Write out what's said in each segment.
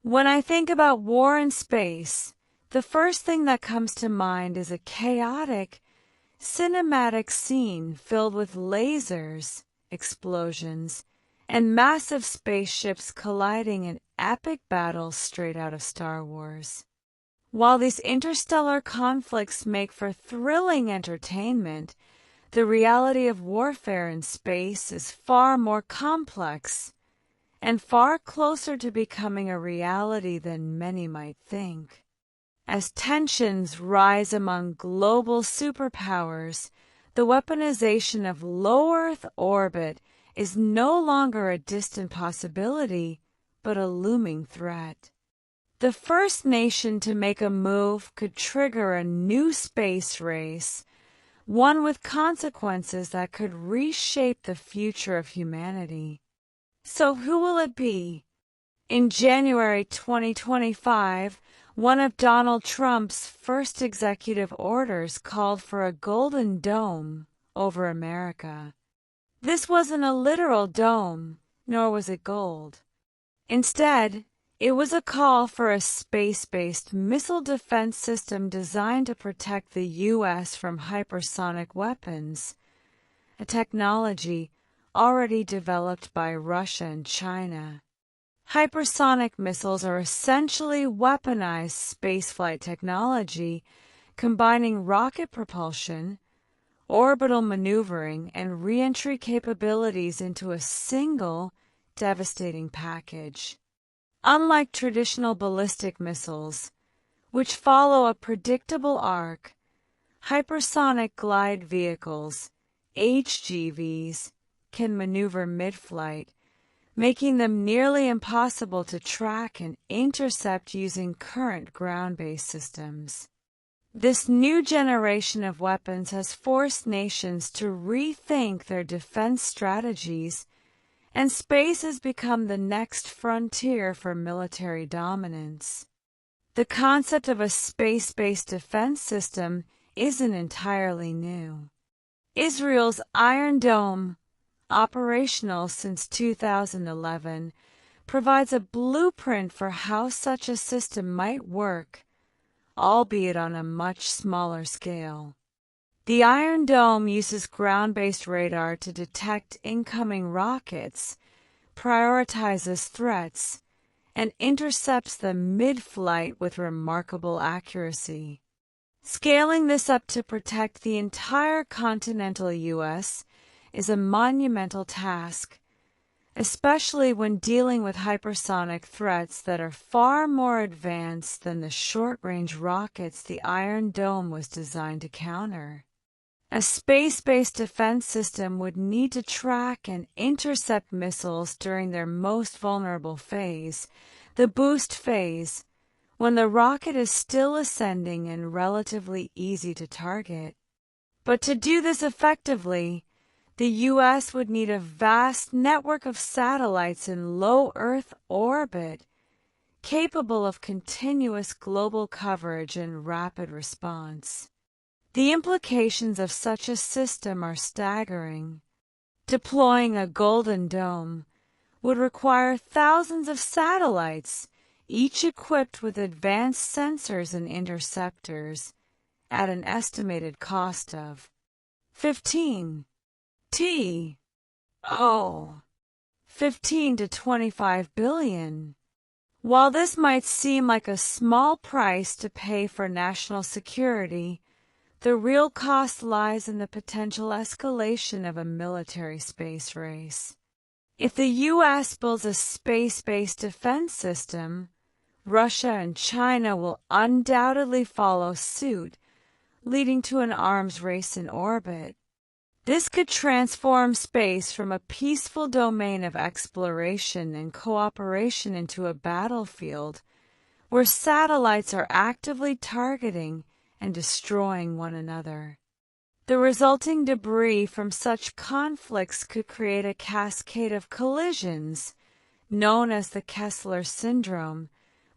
When I think about war in space, the first thing that comes to mind is a chaotic, cinematic scene filled with lasers, explosions, and massive spaceships colliding in epic battles straight out of Star Wars. While these interstellar conflicts make for thrilling entertainment, the reality of warfare in space is far more complex and far closer to becoming a reality than many might think. As tensions rise among global superpowers, the weaponization of low Earth orbit is no longer a distant possibility, but a looming threat. The first nation to make a move could trigger a new space race, one with consequences that could reshape the future of humanity. So who will it be? In January 2025, one of Donald Trump's first executive orders called for a golden dome over America. This wasn't a literal dome, nor was it gold. Instead, it was a call for a space-based missile defense system designed to protect the U.S. from hypersonic weapons, a technology already developed by Russia and China. Hypersonic missiles are essentially weaponized spaceflight technology, combining rocket propulsion, orbital maneuvering, and re-entry capabilities into a single, devastating package. Unlike traditional ballistic missiles, which follow a predictable arc, hypersonic glide vehicles, HGVs, can maneuver mid-flight, making them nearly impossible to track and intercept using current ground-based systems. This new generation of weapons has forced nations to rethink their defense strategies, and space has become the next frontier for military dominance. The concept of a space-based defense system isn't entirely new. Israel's Iron Dome, operational since 2011, provides a blueprint for how such a system might work, albeit on a much smaller scale. The Iron Dome uses ground-based radar to detect incoming rockets, prioritizes threats, and intercepts them mid-flight with remarkable accuracy. Scaling this up to protect the entire continental U.S. is a monumental task, especially when dealing with hypersonic threats that are far more advanced than the short-range rockets the Iron Dome was designed to counter. A space-based defense system would need to track and intercept missiles during their most vulnerable phase, the boost phase, when the rocket is still ascending and relatively easy to target. But to do this effectively, the U.S. would need a vast network of satellites in low Earth orbit, capable of continuous global coverage and rapid response. The implications of such a system are staggering. Deploying a Golden Dome would require thousands of satellites, each equipped with advanced sensors and interceptors, at an estimated cost of 15 to 25 billion. While this might seem like a small price to pay for national security, the real cost lies in the potential escalation of a military space race. If the U.S. builds a space-based defense system, Russia and China will undoubtedly follow suit, leading to an arms race in orbit. This could transform space from a peaceful domain of exploration and cooperation into a battlefield where satellites are actively targeting and destroying one another. The resulting debris from such conflicts could create a cascade of collisions, known as the Kessler syndrome,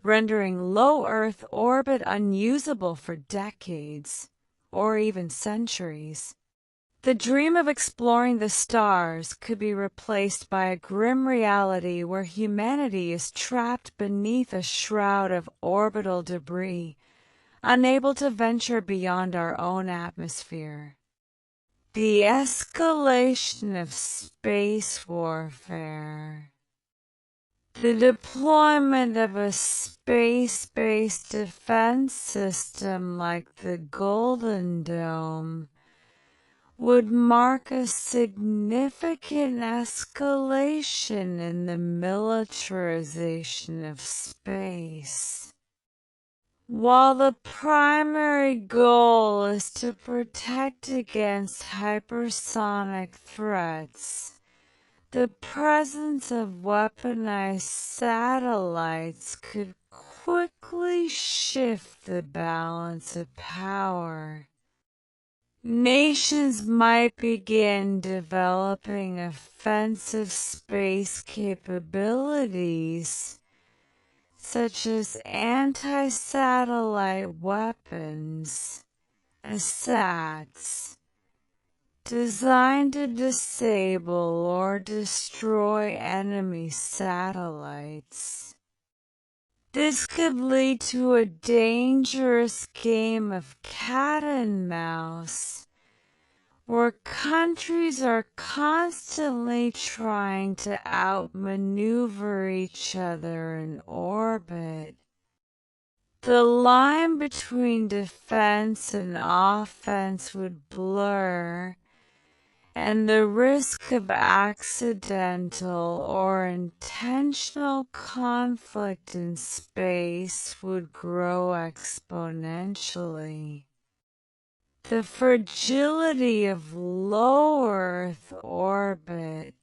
rendering low Earth orbit unusable for decades, or even centuries. The dream of exploring the stars could be replaced by a grim reality where humanity is trapped beneath a shroud of orbital debris, unable to venture beyond our own atmosphere. The escalation of space warfare. The deployment of a space-based defense system like the Golden Dome would mark a significant escalation in the militarization of space. While the primary goal is to protect against hypersonic threats, the presence of weaponized satellites could quickly shift the balance of power. Nations might begin developing offensive space capabilities, such as anti-satellite weapons, ASATs, designed to disable or destroy enemy satellites. This could lead to a dangerous game of cat and mouse, where countries are constantly trying to outmaneuver each other in orbit. The line between defense and offense would blur, and the risk of accidental or intentional conflict in space would grow exponentially. The fragility of low Earth orbit.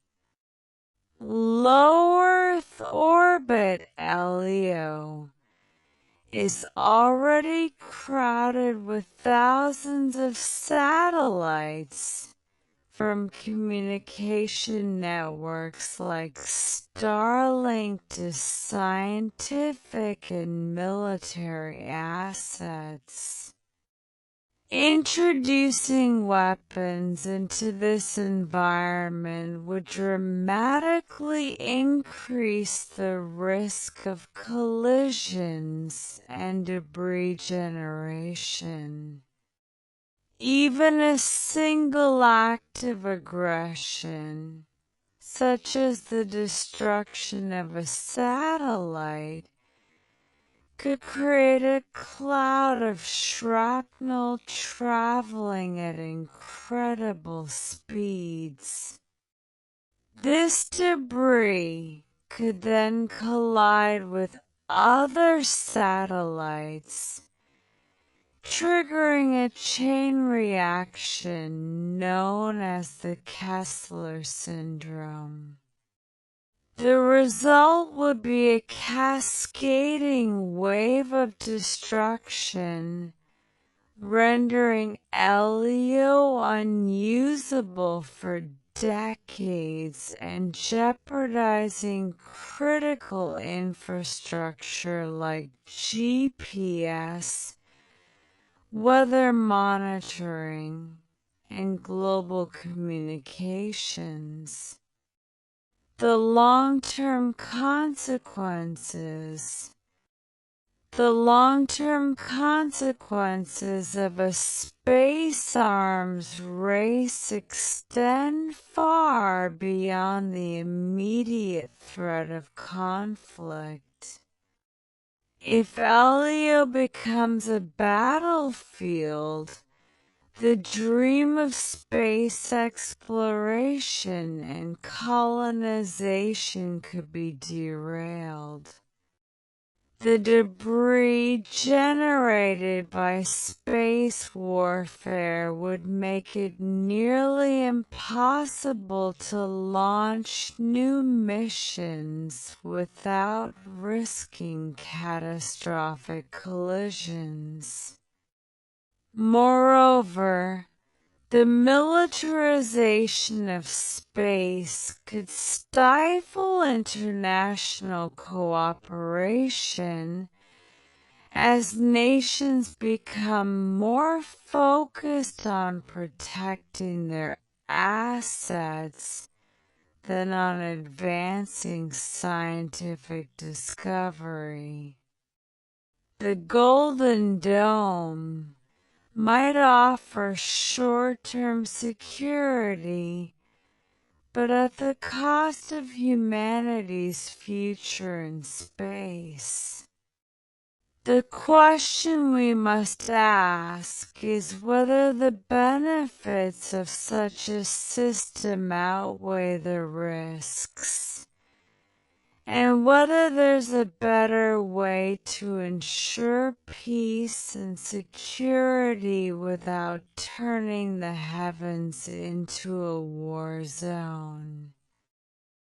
Low Earth orbit, LEO, is already crowded with thousands of satellites, from communication networks like Starlink to scientific and military assets. Introducing weapons into this environment would dramatically increase the risk of collisions and debris generation. Even a single act of aggression, such as the destruction of a satellite, could create a cloud of shrapnel traveling at incredible speeds. This debris could then collide with other satellites, triggering a chain reaction known as the Kessler syndrome. The result would be a cascading wave of destruction, rendering LEO unusable for decades and jeopardizing critical infrastructure like GPS, weather monitoring, and global communications. The long-term consequences. The long-term consequences of a space arms race extend far beyond the immediate threat of conflict. If LEO becomes a battlefield, the dream of space exploration and colonization could be derailed. The debris generated by space warfare would make it nearly impossible to launch new missions without risking catastrophic collisions. Moreover, the militarization of space could stifle international cooperation As nations become more focused on protecting their assets than on advancing scientific discovery. The Golden Dome might offer short-term security, but at the cost of humanity's future in space. The question we must ask is whether the benefits of such a system outweigh the risks, and whether there's a better way to ensure peace and security without turning the heavens into a war zone.